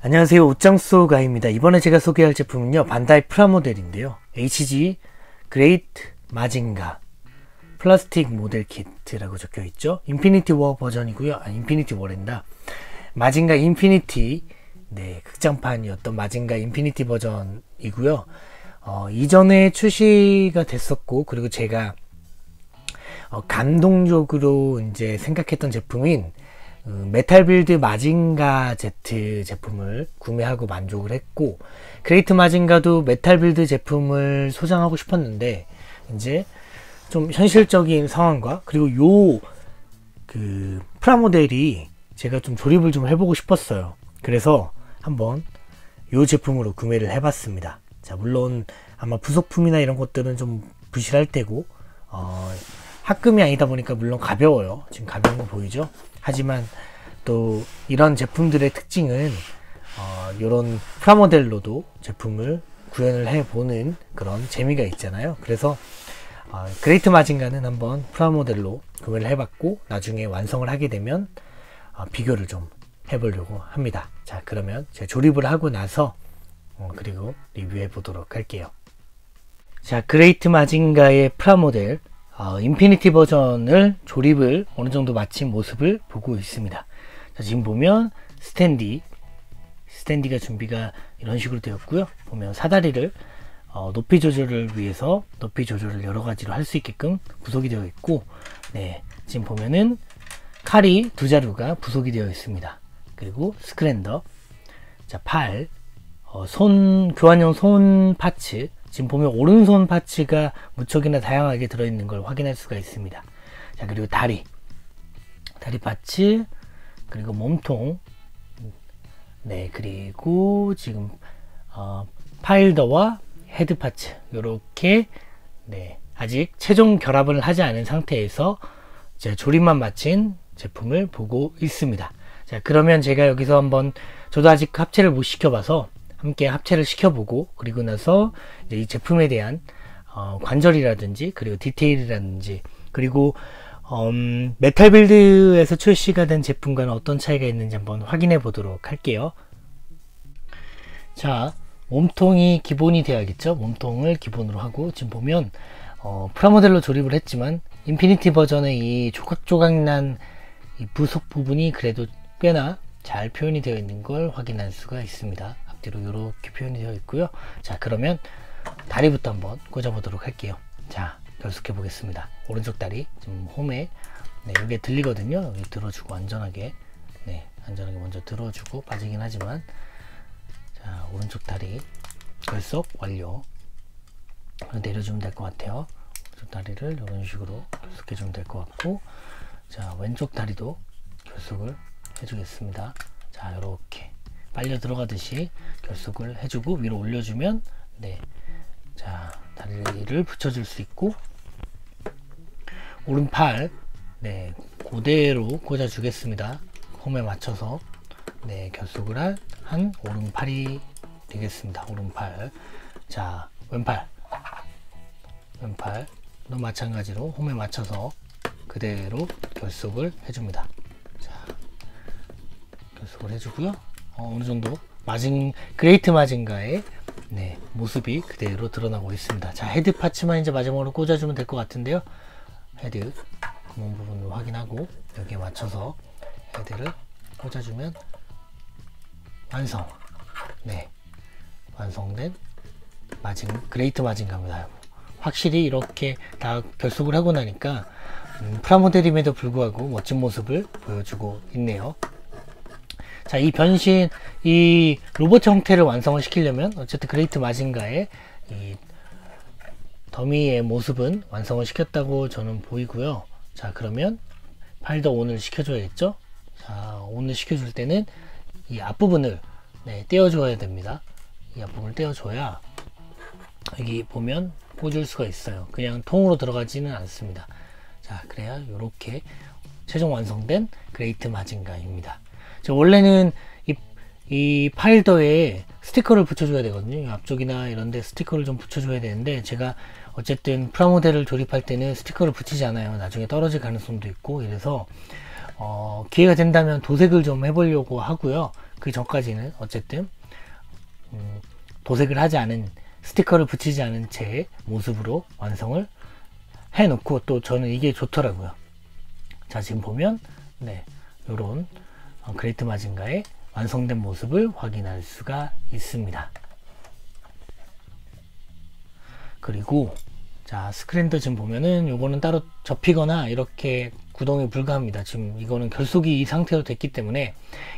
안녕하세요, 옷장소 가입니다. 이번에 제가 소개할 제품은요, 반다이 프라모델인데요, HG 그레이트 마징가 플라스틱 모델 키트라고 적혀 있죠. 인피니티 워 버전이고요. 인피니티 워랜다. 마징가 인피니티, 극장판이었던 마징가 인피니티 버전이고요. 이전에 출시가 됐었고, 그리고 제가 감동적으로 이제 생각했던 제품인 메탈빌드 마징가 Z 제품을 구매하고 만족을 했고, 그레이트 마징가도 메탈빌드 제품을 소장하고 싶었는데, 이제 좀 현실적인 상황과, 그리고 프라모델이 제가 좀 조립을 좀 해보고 싶었어요. 그래서 한번 요 제품으로 구매를 해봤습니다. 자, 물론 아마 부속품이나 이런 것들은 좀 부실할 테고, 합금이 아니다 보니까 물론 가벼워요. 지금 가벼운 거 보이죠? 하지만 또 이런 제품들의 특징은 이런 프라모델로도 제품을 구현을 해보는 그런 재미가 있잖아요. 그래서 그레이트 마징가는 한번 프라모델로 구매를 해봤고, 나중에 완성을 하게 되면 비교를 좀 해보려고 합니다. 자, 그러면 제가 조립을 하고 나서 그리고 리뷰해 보도록 할게요. 자, 그레이트 마징가의 프라모델 인피니티 버전을 조립을 어느 정도 마친 모습을 보고 있습니다. 자, 지금 보면 스탠디가 준비가 이런 식으로 되었고요. 보면 사다리를 높이 조절을 위해서 높이 조절을 여러 가지로 할 수 있게끔 부속이 되어 있고, 지금 보면은 칼이 두 자루가 부속이 되어 있습니다. 그리고 스크랜더, 자, 팔, 교환용 손 파츠, 지금 보면 오른손 파츠가 무척이나 다양하게 들어있는 걸 확인할 수가 있습니다. 자, 그리고 다리 파츠, 그리고 몸통, 그리고 지금 파일더와 헤드 파츠, 요렇게 아직 최종 결합을 하지 않은 상태에서 이제 조립만 마친 제품을 보고 있습니다. 자, 그러면 제가 여기서 한번, 저도 아직 합체를 못 시켜봐서 함께 합체를 시켜보고, 그리고 나서 이제 이 제품에 대한 관절이라든지, 그리고 디테일이라든지, 그리고 메탈빌드에서 출시가 된 제품과는 어떤 차이가 있는지 한번 확인해 보도록 할게요. 자, 몸통이 기본이 되어야겠죠. 몸통을 기본으로 하고, 지금 보면 프라모델로 조립을 했지만 인피니티 버전의 이 조각조각 난 이 부속 부분이 그래도 꽤나 잘 표현이 되어 있는 걸 확인할 수가 있습니다. 앞뒤로 이렇게 표현이 되어 있고요. 자, 그러면 다리부터 한번 꽂아 보도록 할게요. 자, 결속해 보겠습니다. 오른쪽 다리 지금 홈에 여기에 들리거든요. 여기 들어주고 안전하게, 안전하게 먼저 들어주고, 빠지긴 하지만, 자, 오른쪽 다리 결속 완료. 내려주면 될 것 같아요. 오른쪽 다리를 이런 식으로 결속해 주면 될 것 같고, 자, 왼쪽 다리도 결속을 해주겠습니다. 자, 이렇게 빨려 들어가듯이 결속을 해주고 위로 올려주면, 자, 다리를 붙여줄 수 있고, 오른팔 그대로 꽂아 주겠습니다. 홈에 맞춰서 결속을 한 오른팔이 되겠습니다. 오른팔. 자, 왼팔도 마찬가지로 홈에 맞춰서 그대로 결속을 해줍니다. 자, 결속을 해주고요. 어느 정도 그레이트 마징가의 모습이 그대로 드러나고 있습니다. 자, 헤드 파츠만 이제 마지막으로 꽂아주면 될 것 같은데요. 헤드 구멍 부분을 확인하고 여기에 맞춰서 헤드를 꽂아주면 완성. 완성된 그레이트 마징가입니다. 확실히 이렇게 다 결속을 하고 나니까 프라모델임에도 불구하고 멋진 모습을 보여주고 있네요. 자, 이 변신, 이 로봇 형태를 완성을 시키려면 어쨌든 그레이트 마징가의 이 더미의 모습은 완성을 시켰다고 저는 보이고요. 자, 그러면 파일더 온을 시켜줘야겠죠. 자, 온을 시켜줄 때는 이 앞부분을 떼어줘야 됩니다. 이 앞부분을 떼어줘야 여기 보면 꽂을 수가 있어요. 그냥 통으로 들어가지는 않습니다. 자, 그래야 이렇게 최종 완성된 그레이트 마징가입니다. 원래는 이 파일더에 스티커를 붙여줘야 되거든요. 앞쪽이나 이런데 스티커를 좀 붙여줘야 되는데, 제가 어쨌든 프라모델을 조립할 때는 스티커를 붙이지 않아요. 나중에 떨어질 가능성도 있고, 이래서 기회가 된다면 도색을 좀 해보려고 하고요. 그 전까지는 어쨌든 도색을 하지 않은, 스티커를 붙이지 않은 채의 모습으로 완성을 해 놓고, 또 저는 이게 좋더라고요. 자, 지금 보면 네, 요런 그레이트 마징가의 완성된 모습을 확인할 수가 있습니다. 그리고 자, 스크랜더 지금 보면은 요거는 따로 접히거나 이렇게 구동이 불가합니다. 지금 이거는 결속이 이 상태로 됐기 때문에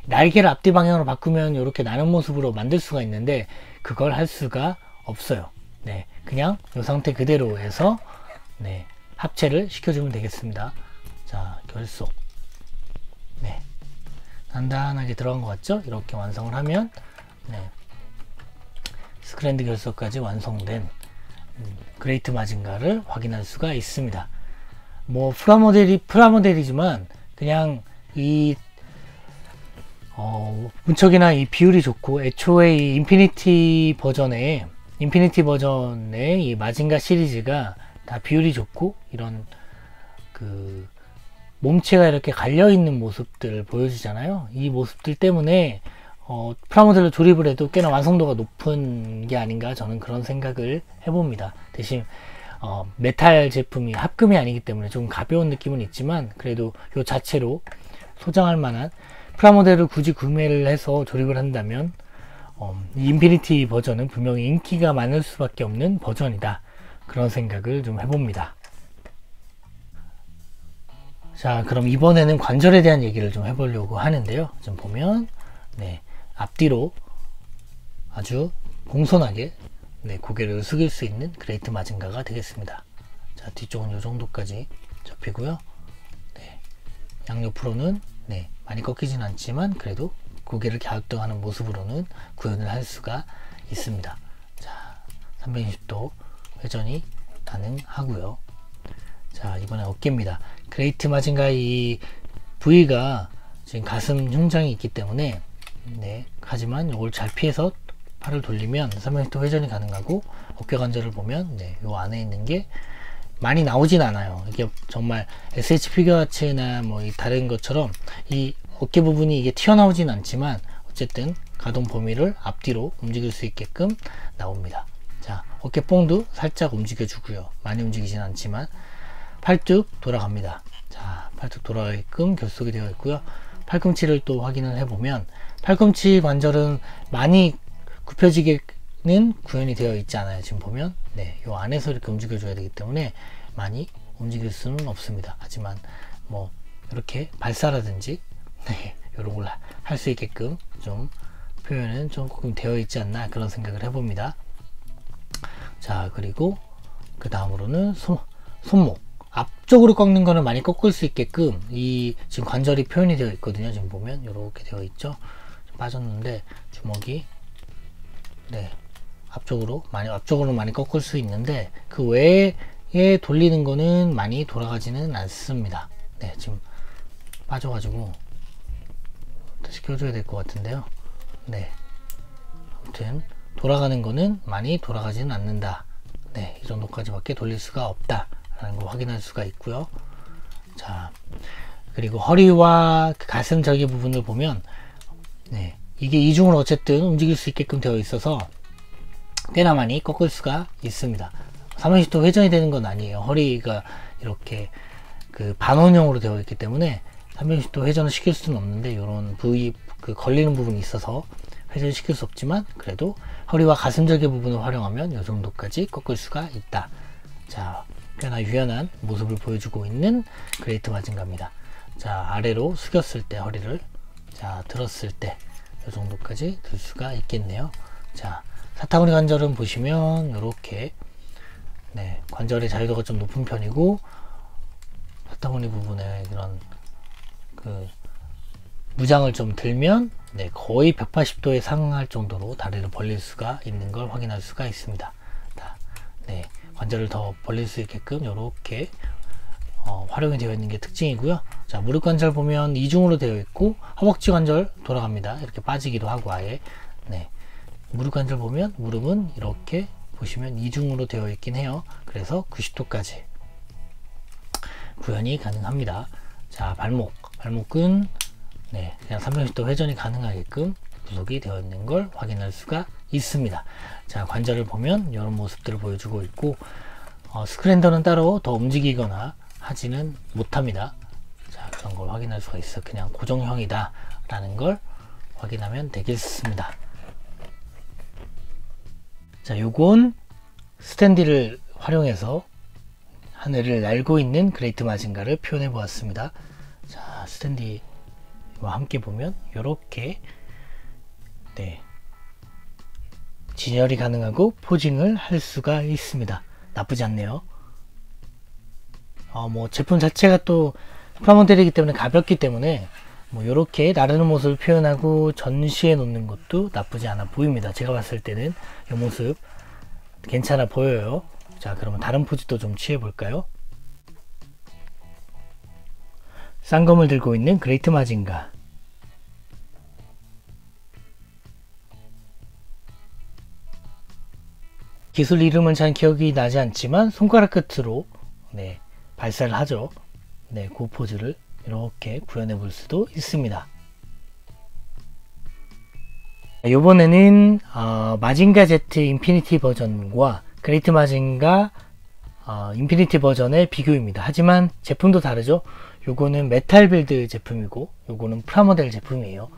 날개를 앞뒤 방향으로 바꾸면 이렇게 나는 모습으로 만들 수가 있는데 그걸 할 수가 없어요. 네, 그냥 이 상태 그대로 해서 네, 합체를 시켜주면 되겠습니다. 자, 결속. 네, 단단하게 들어간 것 같죠? 이렇게 완성을 하면 네, 스크랜드 결속까지 완성된 그레이트 마징가를 확인할 수가 있습니다. 뭐 프라모델이지만 그냥 이 문척이나 이 비율이 좋고, 애초에 이 인피니티 버전의 이 마징가 시리즈가 다 비율이 좋고, 이런 그 몸체가 이렇게 갈려 있는 모습들을 보여주잖아요. 이 모습들 때문에 프라모델로 조립을 해도 꽤나 완성도가 높은 게 아닌가, 저는 그런 생각을 해봅니다. 대신 메탈 제품이 합금이 아니기 때문에 좀 가벼운 느낌은 있지만 그래도 이 자체로 소장할 만한, 프라모델을 굳이 구매를 해서 조립을 한다면 이 인피니티 버전은 분명히 인기가 많을 수밖에 없는 버전이다, 그런 생각을 좀 해봅니다. 자, 그럼 이번에는 관절에 대한 얘기를 좀 해보려고 하는데요. 지금 보면 네, 앞뒤로 아주 공손하게 네, 고개를 숙일 수 있는 그레이트 마징가가 되겠습니다. 자, 뒤쪽은 이 정도까지 접히고요. 네, 양옆으로는 네, 많이 꺾이진 않지만 그래도 고개를 갸우뚱하는 모습으로는 구현을 할 수가 있습니다. 자, 320도 회전이 가능하고요. 자, 이번에 어깨입니다. 그레이트 마징가 이 부위가 지금 가슴 흉장이 있기 때문에 네, 하지만 이걸 잘 피해서 팔을 돌리면 360도 회전이 가능하고, 어깨 관절을 보면 네, 요 안에 있는 게 많이 나오진 않아요. 이게 정말 SH 피규어아츠나 뭐 이 다른 것처럼 이 어깨 부분이 이게 튀어나오진 않지만 어쨌든 가동 범위를 앞뒤로 움직일 수 있게끔 나옵니다. 자, 어깨 뽕도 살짝 움직여 주고요. 많이 움직이진 않지만 팔뚝 돌아갑니다. 자, 팔뚝 돌아가게끔 결속이 되어 있고요. 팔꿈치를 또 확인을 해보면 팔꿈치 관절은 많이 굽혀지게는 구현이 되어 있지 않아요. 지금 보면 네, 요 안에서 이렇게 움직여 줘야 되기 때문에 많이 움직일 수는 없습니다. 하지만 뭐 이렇게 발사라든지 네, 이런 걸 할 수 있게끔 좀 표현은 조금 되어 있지 않나, 그런 생각을 해봅니다. 자, 그리고 그 다음으로는 손목 앞쪽으로 꺾는 거는 많이 꺾을 수 있게끔 이 지금 관절이 표현이 되어 있거든요. 지금 보면 이렇게 되어 있죠. 좀 빠졌는데 주먹이 네, 앞쪽으로 많이 꺾을 수 있는데 그 외에 돌리는 거는 많이 돌아가지는 않습니다. 네, 지금 빠져가지고 다시 껴줘야 될 것 같은데요. 네, 아무튼 돌아가는 거는 많이 돌아가지는 않는다. 네, 이 정도까지밖에 돌릴 수가 없다 라는 거 확인할 수가 있고요. 자, 그리고 허리와 가슴 절개 부분을 보면 네, 이게 이중으로 어쨌든 움직일 수 있게끔 되어 있어서 꽤나 많이 꺾을 수가 있습니다. 360도 회전이 되는 건 아니에요. 허리가 이렇게 그 반원형으로 되어 있기 때문에 360도 회전을 시킬 수는 없는데, 이런 부위 그 걸리는 부분이 있어서 회전을 시킬 수 없지만 그래도 허리와 가슴 절개 부분을 활용하면 이 정도까지 꺾을 수가 있다. 자, 꽤나 유연한 모습을 보여주고 있는 그레이트 마징가입니다. 자, 아래로 숙였을 때 허리를, 자, 들었을 때 이 정도까지 들 수가 있겠네요. 자, 사타구니 관절은 보시면 이렇게 네, 관절의 자유도가 좀 높은 편이고, 사타구니 부분에 이런 그 무장을 좀 들면 네, 거의 180도에 상할 정도로 다리를 벌릴 수가 있는 걸 확인할 수가 있습니다. 네, 관절을 더 벌릴 수 있게끔 이렇게 활용이 되어 있는 게 특징이고요. 자, 무릎 관절 보면 이중으로 되어 있고 허벅지 관절 돌아갑니다. 이렇게 빠지기도 하고 아예. 네, 무릎 관절 보면 무릎은 이렇게 보시면 이중으로 되어 있긴 해요. 그래서 90도까지 구현이 가능합니다. 자, 발목은 네, 그냥 360도 회전이 가능하게끔 부속이 되어 있는 걸 확인할 수가 있습니다. 자, 관절을 보면 이런 모습들을 보여주고 있고, 스크랜더는 따로 더 움직이거나 하지는 못합니다. 자, 그런 걸 확인할 수가 있어. 그냥 고정형이다 라는 걸 확인하면 되겠습니다. 자, 요건 스탠디를 활용해서 하늘을 날고 있는 그레이트 마징가를 표현해 보았습니다. 자, 스탠디와 함께 보면 이렇게 진열이 가능하고 포징을 할 수가 있습니다. 나쁘지 않네요. 뭐 제품 자체가 또 프라모델이기 때문에 가볍기 때문에 뭐 이렇게 나르는 모습을 표현하고 전시해 놓는 것도 나쁘지 않아 보입니다. 제가 봤을 때는 이 모습 괜찮아 보여요. 자, 그러면 다른 포즈도 좀 취해 볼까요? 쌍검을 들고 있는 그레이트 마징가. 기술 이름은 잘 기억이 나지 않지만 손가락 끝으로 발사를 하죠. 그 포즈를 이렇게 구현해 볼 수도 있습니다. 이번에는 마징가 Z 인피니티 버전과 그레이트 마징가 인피니티 버전의 비교입니다. 하지만 제품도 다르죠. 요거는 메탈 빌드 제품이고 요거는 프라모델 제품이에요.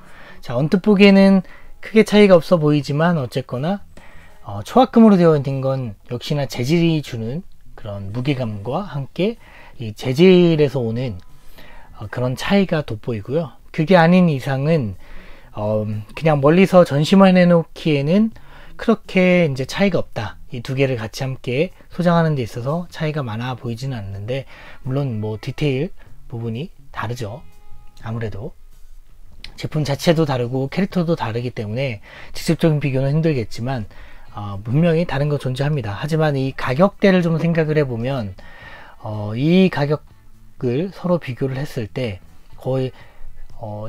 자, 언뜻 보기에는 크게 차이가 없어 보이지만 어쨌거나 초합금으로 되어 있는 건 역시나 재질이 주는 그런 무게감과 함께 이 재질에서 오는 그런 차이가 돋보이고요. 그게 아닌 이상은 그냥 멀리서 전시만 해놓기에는 그렇게 이제 차이가 없다. 이 두 개를 같이 함께 소장하는 데 있어서 차이가 많아 보이지는 않는데, 물론 뭐 디테일 부분이 다르죠. 아무래도 제품 자체도 다르고 캐릭터도 다르기 때문에 직접적인 비교는 힘들겠지만 분명히 다른 거 존재합니다. 하지만 이 가격대를 좀 생각을 해보면 이 가격을 서로 비교를 했을 때 거의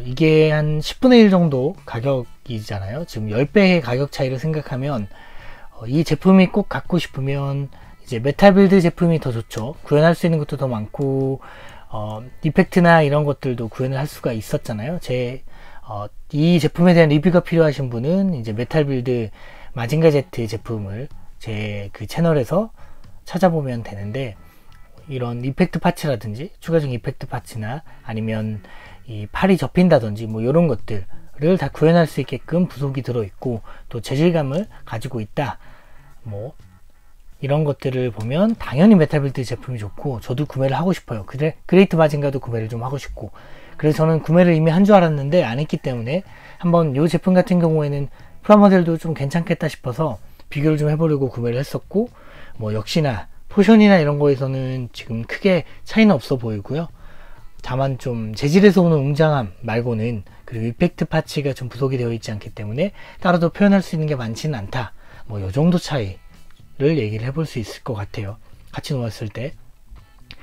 이게 한 10분의 1 정도 가격이잖아요. 지금 10배의 가격 차이를 생각하면 이 제품이 꼭 갖고 싶으면 이제 메탈 빌드 제품이 더 좋죠. 구현할 수 있는 것도 더 많고 이펙트나 이런 것들도 구현을 할 수가 있었잖아요. 이 제품에 대한 리뷰가 필요하신 분은 이제 메탈 빌드 마징가 Z 제품을 제 그 채널에서 찾아보면 되는데, 이런 이펙트 파츠라든지 추가적인 이펙트 파츠나 아니면 이 팔이 접힌다든지 뭐 이런 것들을 다 구현할 수 있게끔 부속이 들어있고 또 재질감을 가지고 있다, 뭐 이런 것들을 보면 당연히 메탈빌드 제품이 좋고 저도 구매를 하고 싶어요. 그레이트 마징가도 구매를 좀 하고 싶고, 그래서 저는 구매를 이미 한 줄 알았는데 안 했기 때문에 한번 이 제품 같은 경우에는 프라모델도 좀 괜찮겠다 싶어서 비교를 좀 해보려고 구매를 했었고, 뭐 역시나 포션이나 이런 거에서는 지금 크게 차이는 없어 보이고요. 다만 좀 재질에서 오는 웅장함 말고는, 그리고 이펙트 파츠가 좀 부속이 되어 있지 않기 때문에 따로 더 표현할 수 있는 게 많지는 않다, 뭐 요 정도 차이를 얘기를 해볼 수 있을 것 같아요. 같이 놓았을 때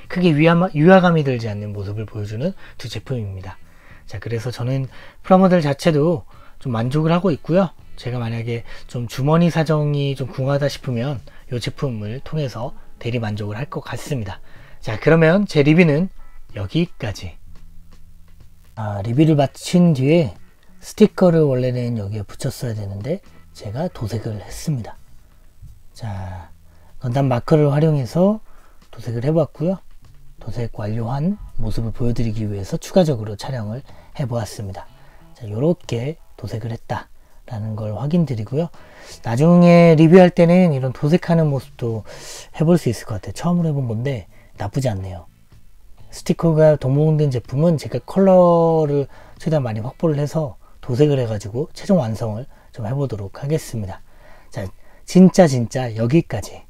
크게 위화감이 들지 않는 모습을 보여주는 두 제품입니다. 자, 그래서 저는 프라모델 자체도 좀 만족을 하고 있고요. 제가 만약에 좀 주머니 사정이 좀 궁하다 싶으면 이 제품을 통해서 대리 만족을 할 것 같습니다. 자, 그러면 제 리뷰는 여기까지. 리뷰를 마친 뒤에 스티커를 원래는 여기에 붙였어야 되는데 제가 도색을 했습니다. 자, 건담 마커를 활용해서 도색을 해봤고요. 도색 완료한 모습을 보여드리기 위해서 추가적으로 촬영을 해보았습니다. 자, 요렇게 도색을 했다 라는 걸 확인드리고요. 나중에 리뷰할 때는 이런 도색하는 모습도 해볼 수 있을 것 같아요. 처음으로 해본 건데 나쁘지 않네요. 스티커가 동봉된 제품은 제가 컬러를 최대한 많이 확보를 해서 도색을 해가지고 최종 완성을 좀 해보도록 하겠습니다. 자, 진짜 여기까지